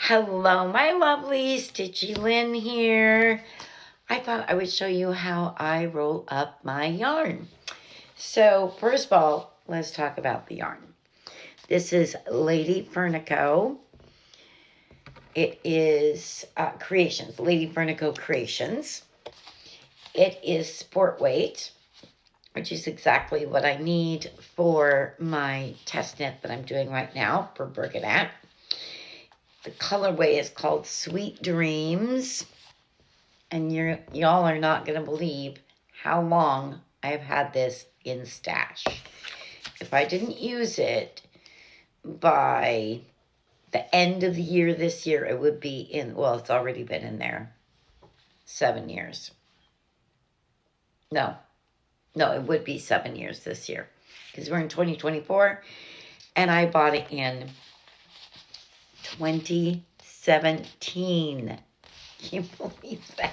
Hello, my lovely Stitchy Lynn here. I thought I would show you how I roll up my yarn. So first of all, let's talk about the yarn. This is Lady Furnico. It is Creations, Lady Furnico Creations. It is sport weight, which is exactly what I need for my test knit that I'm doing right now for Burgadette. The colorway is called Sweet Dreams. And y'all are not going to believe how long I've had this in stash. If I didn't use it by the end of the year this year, it would be in, well, it's already been in there 7 years. No, it would be 7 years this year because we're in 2024 and I bought it in 2017. Can you believe that?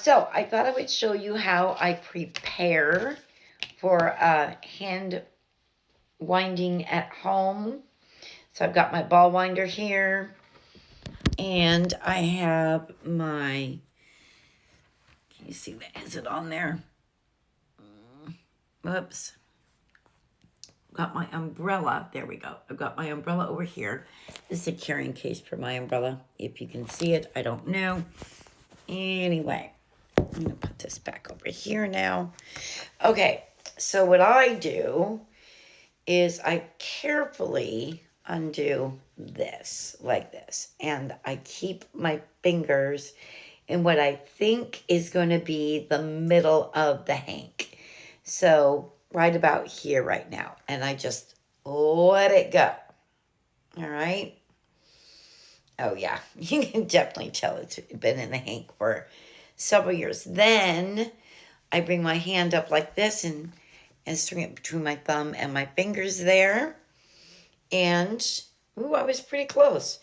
So I thought I would show you how I prepare for hand winding at home. So I've got my ball winder here, and I have my, can you see that? Is it on there? Whoops. Got my umbrella. There we go. I've got my umbrella over here. This is a carrying case for my umbrella. If you can see it, I don't know. Anyway, I'm going to put this back over here now. Okay, so what I do is I carefully undo this, like this. And I keep my fingers in what I think is going to be the middle of the hank. So right about here right now. And I just let it go. All right. Oh, yeah. You can definitely tell it's been in the hank for several years. Then I bring my hand up like this and string it between my thumb and my fingers there. And, ooh, I was pretty close.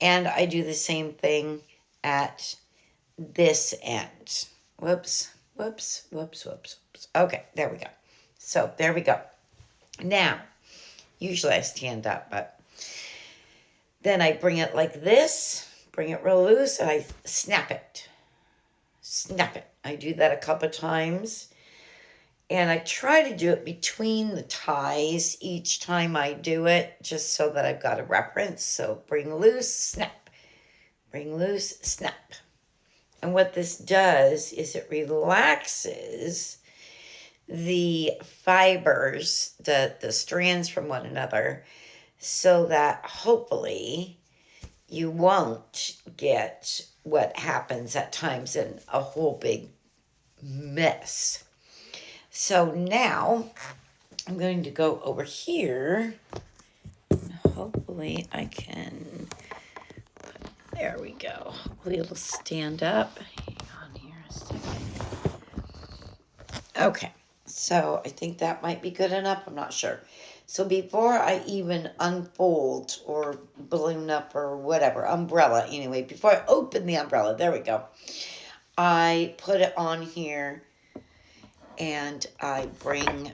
And I do the same thing at this end. Whoops. Okay, there we go. So, there we go. Now, usually I stand up, but then I bring it like this, bring it real loose, and I snap it. I do that a couple times. And I try to do it between the ties each time I do it, just so that I've got a reference. So bring loose, snap. Bring loose, snap. And what this does is it relaxes the fibers, the strands from one another, so that hopefully you won't get what happens at times in a whole big mess. So now I'm going to go over here. Hopefully I can, there we go. Hopefully it'll stand up. Hang on here a second. Okay, so I think that might be good enough. I'm not sure. So before I even unfold or balloon up or whatever, umbrella anyway, before I open the umbrella, there we go, I put it on here and I bring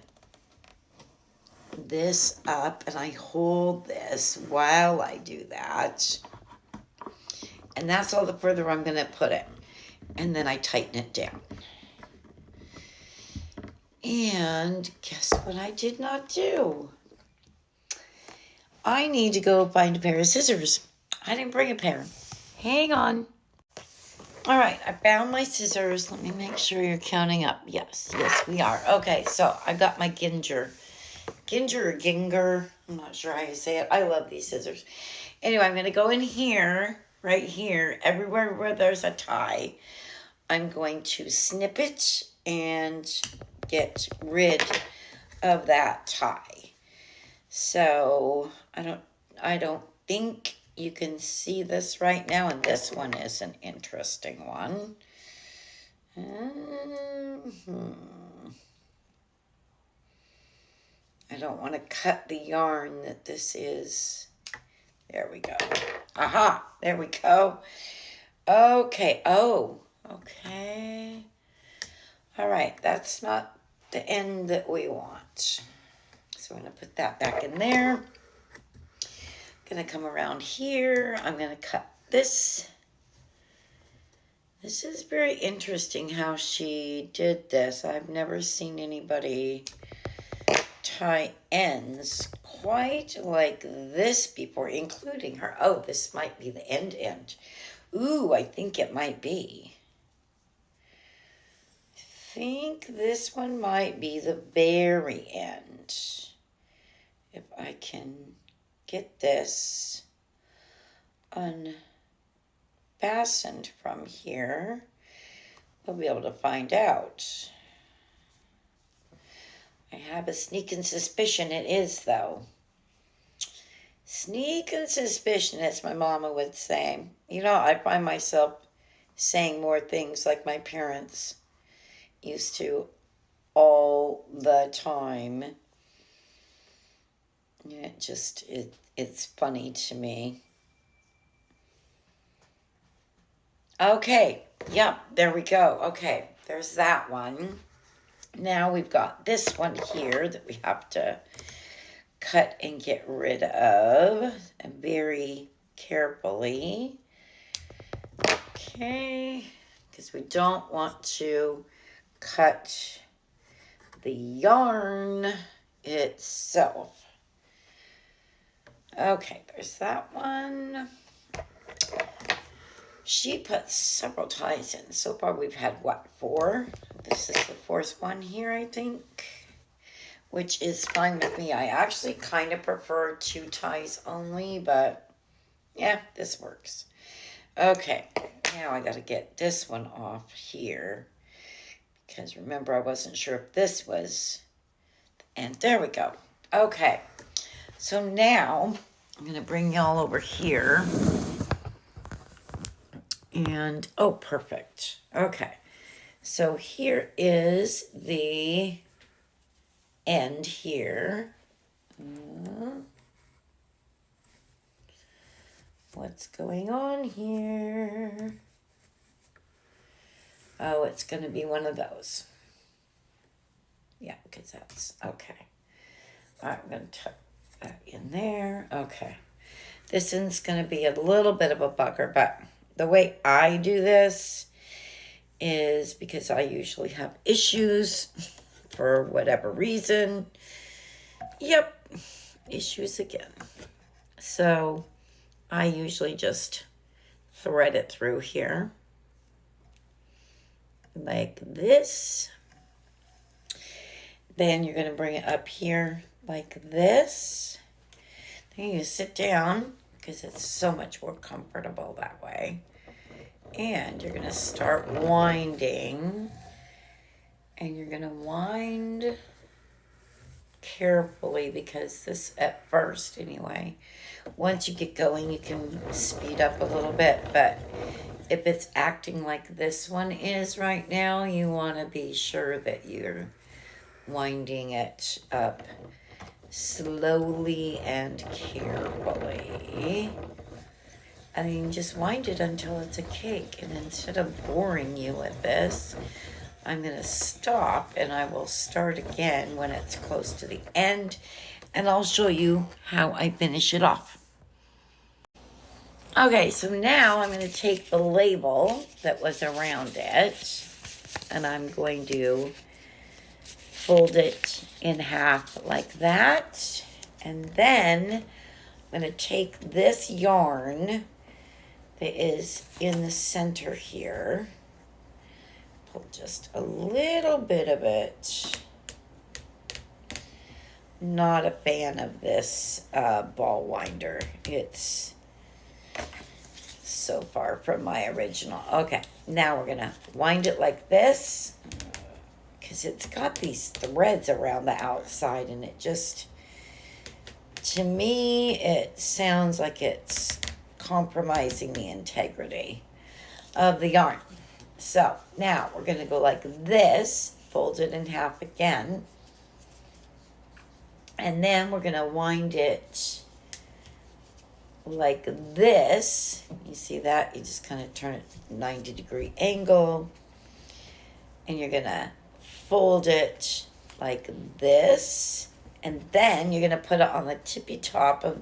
this up and I hold this while I do that. And that's all the further I'm going to put it. And then I tighten it down. And guess what I did not do? I need to go find a pair of scissors. I didn't bring a pair. Hang on. All right, I found my scissors. Let me make sure you're counting up. Yes, we are. Okay, so I got my Ginger or Ginger. I'm not sure how you say it. I love these scissors. Anyway, I'm going to go in here, right here, everywhere where there's a tie. I'm going to snip it and get rid of that tie. So I don't think you can see this right now, and this one is an interesting one. I don't want to cut the yarn that this is. There we go. Aha, there we go. Okay, okay. All right, that's not the end that we want. So I'm going to put that back in there. Gonna come around here. I'm gonna cut this. This is very interesting how she did this. I've never seen anybody tie ends quite like this before, including her. Oh, this might be the end. Ooh, I think it might be. I think this one might be the very end. If I can get this unfastened from here, we'll be able to find out. I have a sneaking suspicion it is, though. Sneaking suspicion, as my mama would say. You know, I find myself saying more things like my parents used to all the time. It's funny to me. Okay, yep, there we go. Okay, there's that one. Now we've got this one here that we have to cut and get rid of very carefully. Okay, because we don't want to cut the yarn itself. Okay, there's that one. She put several ties in. So far we've had, what, 4? This is the 4th one here, I think, which is fine with me. I actually kind of prefer 2 ties only, but yeah, this works. Okay, now I got to get this one off here, because remember, I wasn't sure if this was, and there we go. Okay, so now I'm going to bring y'all over here. And, oh, perfect. Okay, so here is the end here. What's going on here? Oh, it's going to be one of those. Yeah, because that's, okay. All right, I'm going to tuck that in there. Okay. This one's going to be a little bit of a bugger, but the way I do this is because I usually have issues for whatever reason. Yep, issues again. So I usually just thread it through here like this. Then you're going to bring it up here like this. Then you sit down, because it's so much more comfortable that way. And you're going to start winding. And you're going to wind carefully, because this, at first anyway, once you get going, you can speed up a little bit. But if it's acting like this one is right now, you want to be sure that you're winding it up slowly and carefully. I mean, just wind it until it's a cake. And instead of boring you with this, I'm going to stop, and I will start again when it's close to the end, and I'll show you how I finish it off. Okay, so now I'm going to take the label that was around it, and I'm going to fold it in half like that. And then I'm going to take this yarn that is in the center here, pull just a little bit of it. Not a fan of this ball winder. It's so far from my original. Okay, now we're going to wind it like this, because it's got these threads around the outside, and it just, to me, it sounds like it's compromising the integrity of the yarn. So now we're going to go like this, fold it in half again, and then we're going to wind it like this. You see that? You just kind of turn it 90-degree angle, and you're going to fold it like this, and then you're going to put it on the tippy top of